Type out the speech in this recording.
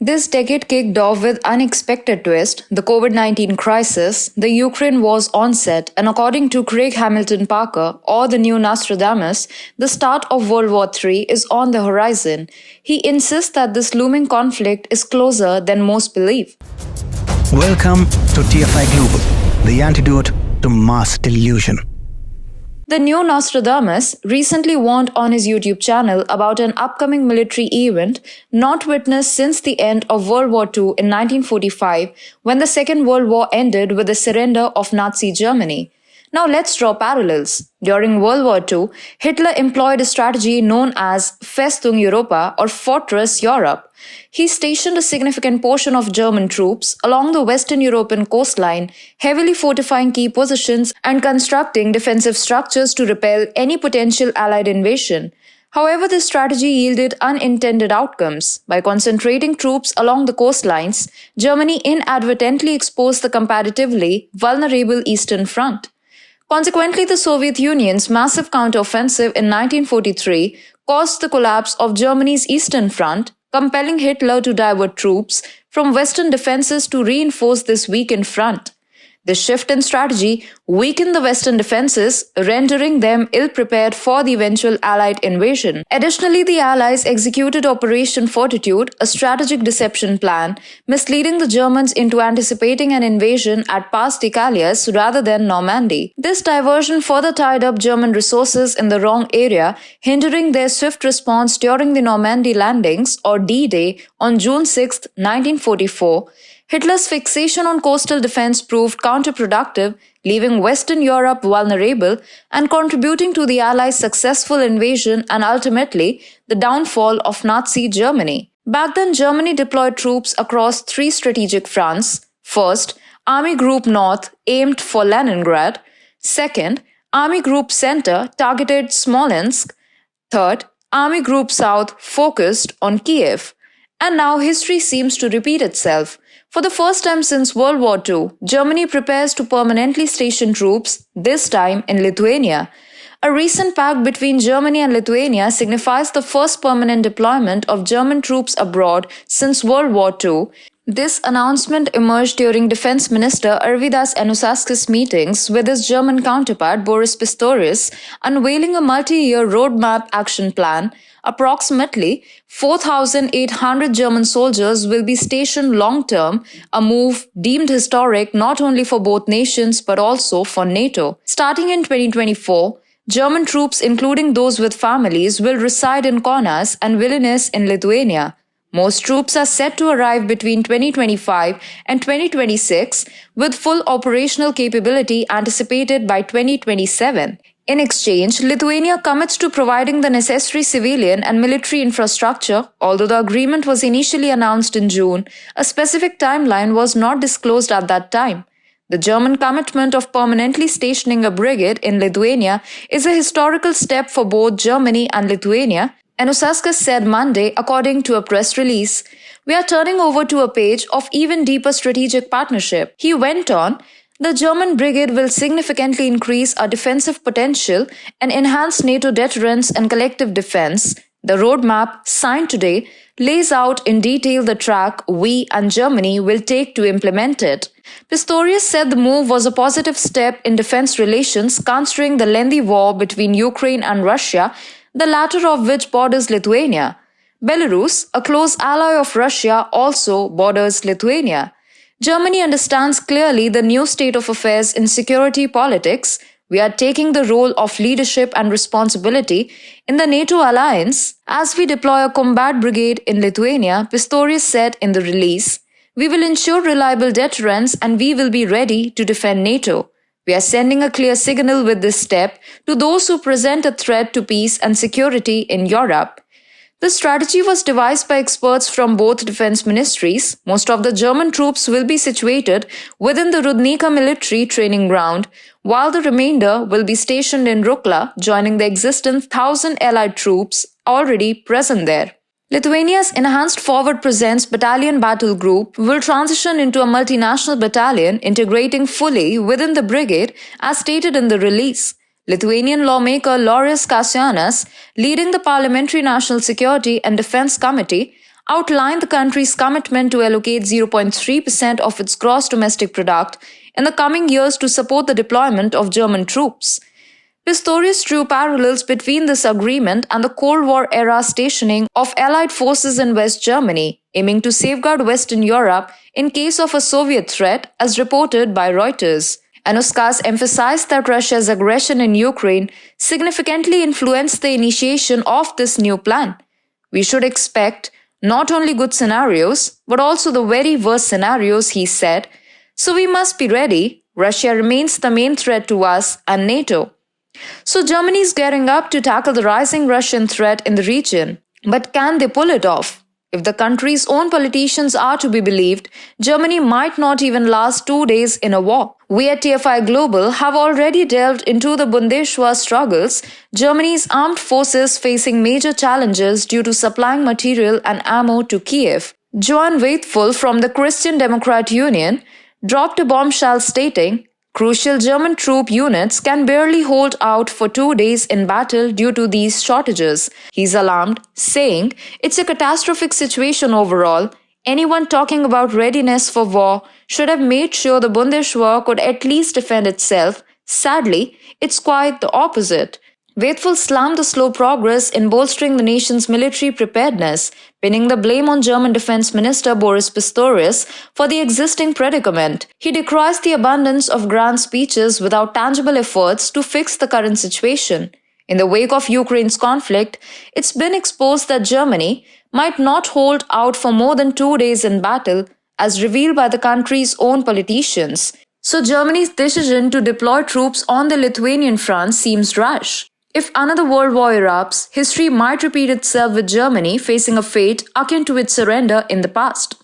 This decade kicked off with unexpected twist, the COVID-19 crisis, the Ukraine war's onset, and according to Craig Hamilton Parker, or the new Nostradamus, the start of World War III is on the horizon. He insists that this looming conflict is closer than most believe. Welcome to TFI Global, the antidote to mass delusion. The new Nostradamus recently warned on his YouTube channel about an upcoming military event not witnessed since the end of World War II in 1945, when the Second World War ended with the surrender of Nazi Germany. Now let's draw parallels. During World War II, Hitler employed a strategy known as Festung Europa, or Fortress Europe. He stationed a significant portion of German troops along the Western European coastline, heavily fortifying key positions and constructing defensive structures to repel any potential Allied invasion. However, this strategy yielded unintended outcomes. By concentrating troops along the coastlines, Germany inadvertently exposed the comparatively vulnerable Eastern Front. Consequently, the Soviet Union's massive counteroffensive in 1943 caused the collapse of Germany's Eastern Front, compelling Hitler to divert troops from Western defenses to reinforce this weakened front. This shift in strategy weakened the Western defenses, rendering them ill-prepared for the eventual Allied invasion. Additionally, the Allies executed Operation Fortitude, a strategic deception plan, misleading the Germans into anticipating an invasion at Pas de Calais rather than Normandy. This diversion further tied up German resources in the wrong area, hindering their swift response during the Normandy landings, or D-Day, on June 6, 1944. Hitler's fixation on coastal defense proved counterproductive, leaving Western Europe vulnerable and contributing to the Allies' successful invasion and ultimately the downfall of Nazi Germany. Back then, Germany deployed troops across three strategic fronts. First, Army Group North aimed for Leningrad. Second, Army Group Center targeted Smolensk. Third, Army Group South focused on Kiev. And now history seems to repeat itself. For the first time since World War II, Germany prepares to permanently station troops, this time in Lithuania. A recent pact between Germany and Lithuania signifies the first permanent deployment of German troops abroad since World War II. This announcement emerged during Defense Minister Arvydas Anušauskas meetings with his German counterpart Boris Pistorius, unveiling a multi-year roadmap action plan. Approximately 4,800 German soldiers will be stationed long-term, a move deemed historic not only for both nations but also for NATO. Starting in 2024, German troops, including those with families, will reside in Kaunas and Vilnius in Lithuania. Most troops are set to arrive between 2025 and 2026, with full operational capability anticipated by 2027. In exchange, Lithuania commits to providing the necessary civilian and military infrastructure. Although the agreement was initially announced in June, a specific timeline was not disclosed at that time. The German commitment of permanently stationing a brigade in Lithuania is a historical step for both Germany and Lithuania, Anušauskas said Monday, according to a press release. We are turning over to a page of even deeper strategic partnership. He went on, the German brigade will significantly increase our defensive potential and enhance NATO deterrence and collective defense. The roadmap, signed today, lays out in detail the track we and Germany will take to implement it. Pistorius said the move was a positive step in defense relations considering the lengthy war between Ukraine and Russia, the latter of which borders Lithuania. Belarus, a close ally of Russia, also borders Lithuania. Germany understands clearly the new state of affairs in security politics. We are taking the role of leadership and responsibility in the NATO alliance as we deploy a combat brigade in Lithuania, Pistorius said in the release. We will ensure reliable deterrence and we will be ready to defend NATO. We are sending a clear signal with this step to those who present a threat to peace and security in Europe. The strategy was devised by experts from both defense ministries. Most of the German troops will be situated within the Rudnica military training ground, while the remainder will be stationed in Rukla, joining the existing 1,000 Allied troops already present there. Lithuania's Enhanced Forward Presence Battalion Battle Group will transition into a multinational battalion integrating fully within the brigade as stated in the release. Lithuanian lawmaker Lauris Kascianas, leading the Parliamentary National Security and Defense Committee, outlined the country's commitment to allocate 0.3% of its gross domestic product in the coming years to support the deployment of German troops. Pistorius drew parallels between this agreement and the Cold War-era stationing of Allied forces in West Germany, aiming to safeguard Western Europe in case of a Soviet threat, as reported by Reuters. Anuskas emphasized that Russia's aggression in Ukraine significantly influenced the initiation of this new plan. We should expect not only good scenarios, but also the very worst scenarios, he said. So we must be ready. Russia remains the main threat to us and NATO. So Germany is gearing up to tackle the rising Russian threat in the region. But can they pull it off? If the country's own politicians are to be believed, Germany might not even last 2 days in a war. We at TFI Global have already delved into the Bundeswehr struggles, Germany's armed forces facing major challenges due to supplying material and ammo to Kiev. Johann Waithfull from the Christian Democrat Union dropped a bombshell stating, "Crucial German troop units can barely hold out for 2 days in battle due to these shortages." He's alarmed, saying, "It's a catastrophic situation overall. Anyone talking about readiness for war should have made sure the Bundeswehr could at least defend itself. Sadly, it's quite the opposite." Waithfull slammed the slow progress in bolstering the nation's military preparedness, pinning the blame on German Defense Minister Boris Pistorius for the existing predicament. He decries the abundance of grand speeches without tangible efforts to fix the current situation. In the wake of Ukraine's conflict, it's been exposed that Germany might not hold out for more than 2 days in battle, as revealed by the country's own politicians. So Germany's decision to deploy troops on the Lithuanian front seems rash. If another world war erupts, history might repeat itself with Germany facing a fate akin to its surrender in the past.